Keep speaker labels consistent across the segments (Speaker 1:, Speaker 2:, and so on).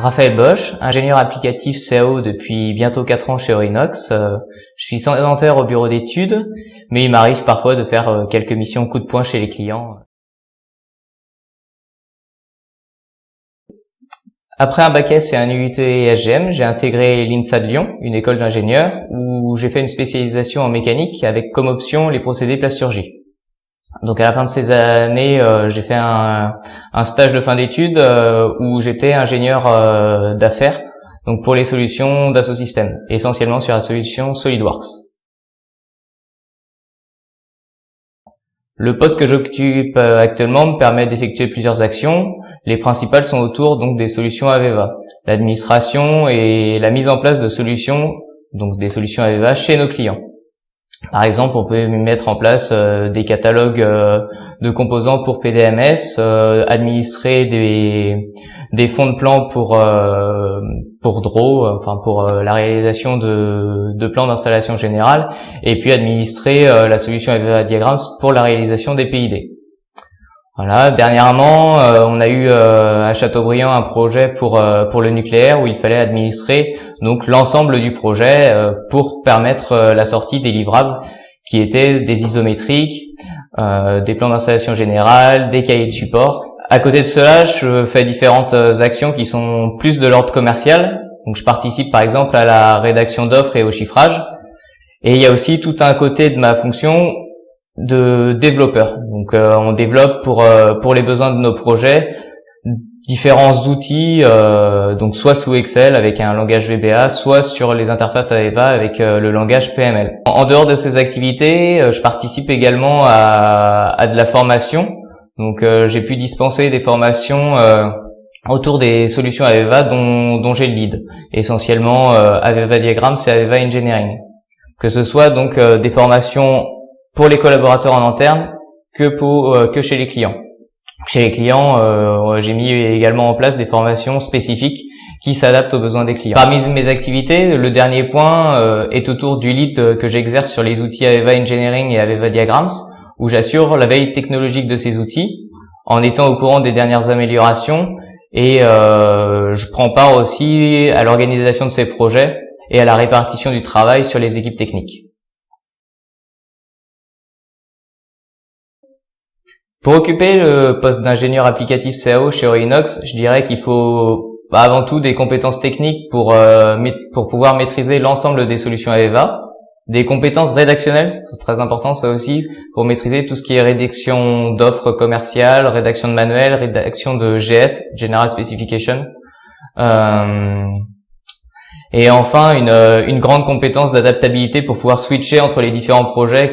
Speaker 1: Raphaël Bosch, ingénieur applicatif CAO depuis bientôt 4 ans chez Orinox. Je suis sédentaire au bureau d'études, mais il m'arrive parfois de faire quelques missions coup de poing chez les clients. Après un bac S et un UT SGM, j'ai intégré l'INSA de Lyon, une école d'ingénieurs, où j'ai fait une spécialisation en mécanique avec comme option les procédés plasturgie. Donc à la fin de ces années, j'ai fait un stage de fin d'études où j'étais ingénieur d'affaires, donc pour les solutions Dassault Systèmes, essentiellement sur la solution SolidWorks. Le poste que j'occupe actuellement me permet d'effectuer plusieurs actions. Les principales sont autour donc des solutions AVEVA, l'administration et la mise en place de solutions, donc des solutions AVEVA chez nos clients. Par exemple, on peut mettre en place des catalogues de composants pour PDMS, administrer des fonds de plan pour DRO, enfin pour la réalisation de plans d'installation générale, et puis administrer la solution AVEVA Diagrams pour la réalisation des PID. Voilà. Dernièrement, on a eu à Châteaubriand un projet pour le nucléaire où il fallait administrer donc l'ensemble du projet pour permettre la sortie des livrables qui étaient des isométriques, des plans d'installation générale, des cahiers de support. À côté de cela, je fais différentes actions qui sont plus de l'ordre commercial. Donc je participe par exemple à la rédaction d'offres et au chiffrage. Et il y a aussi tout un côté de ma fonction de développeur. Donc on développe pour les besoins de nos projets différents outils, donc soit sous Excel avec un langage VBA, soit sur les interfaces AVEVA avec le langage PML. En dehors de ces activités, je participe également à de la formation. Donc j'ai pu dispenser des formations autour des solutions AVEVA dont j'ai le lead, essentiellement AVEVA Diagrams et AVEVA Engineering. Que ce soit donc des formations pour les collaborateurs en interne que chez les clients. Chez les clients, j'ai mis également en place des formations spécifiques qui s'adaptent aux besoins des clients. Parmi mes activités, le dernier point est autour du lead que j'exerce sur les outils AVEVA Engineering et AVEVA Diagrams, où j'assure la veille technologique de ces outils en étant au courant des dernières améliorations et je prends part aussi à l'organisation de ces projets et à la répartition du travail sur les équipes techniques. Pour occuper le poste d'ingénieur applicatif CAO chez Orinox, je dirais qu'il faut avant tout des compétences techniques pour pouvoir maîtriser l'ensemble des solutions AVEVA, des compétences rédactionnelles, c'est très important ça aussi, pour maîtriser tout ce qui est rédaction d'offres commerciales, rédaction de manuels, rédaction de GS, General Specification, et enfin une grande compétence d'adaptabilité pour pouvoir switcher entre les différents projets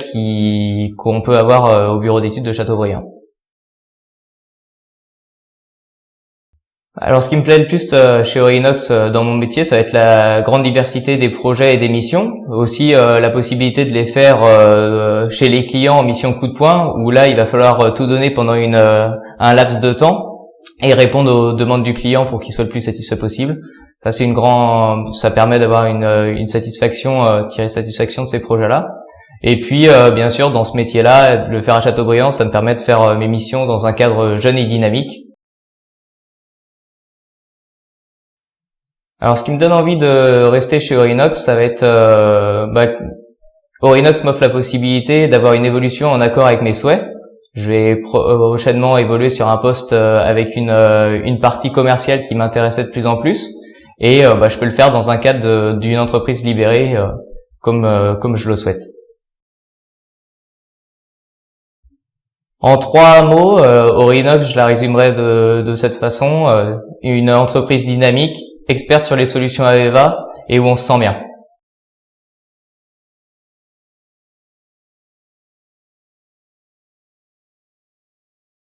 Speaker 1: qu'on peut avoir au bureau d'études de Châteaubriand. Alors ce qui me plaît le plus chez Orinox dans mon métier, ça va être la grande diversité des projets et des missions, aussi la possibilité de les faire chez les clients en mission coup de poing, où là il va falloir tout donner pendant un laps de temps et répondre aux demandes du client pour qu'il soit le plus satisfait possible. Ça c'est ça permet d'avoir une satisfaction, tirer satisfaction de ces projets-là. Et puis bien sûr dans ce métier-là, le faire à Châteaubriand, ça me permet de faire mes missions dans un cadre jeune et dynamique. Alors, ce qui me donne envie de rester chez Orinox, ça va être Orinox m'offre la possibilité d'avoir une évolution en accord avec mes souhaits. Je vais prochainement évoluer sur un poste avec une partie commerciale qui m'intéressait de plus en plus, et je peux le faire dans un cadre d'une entreprise libérée comme je le souhaite. En 3 mots, Orinox, je la résumerai de cette façon, une entreprise dynamique, experte sur les solutions AVEVA et où on se sent bien.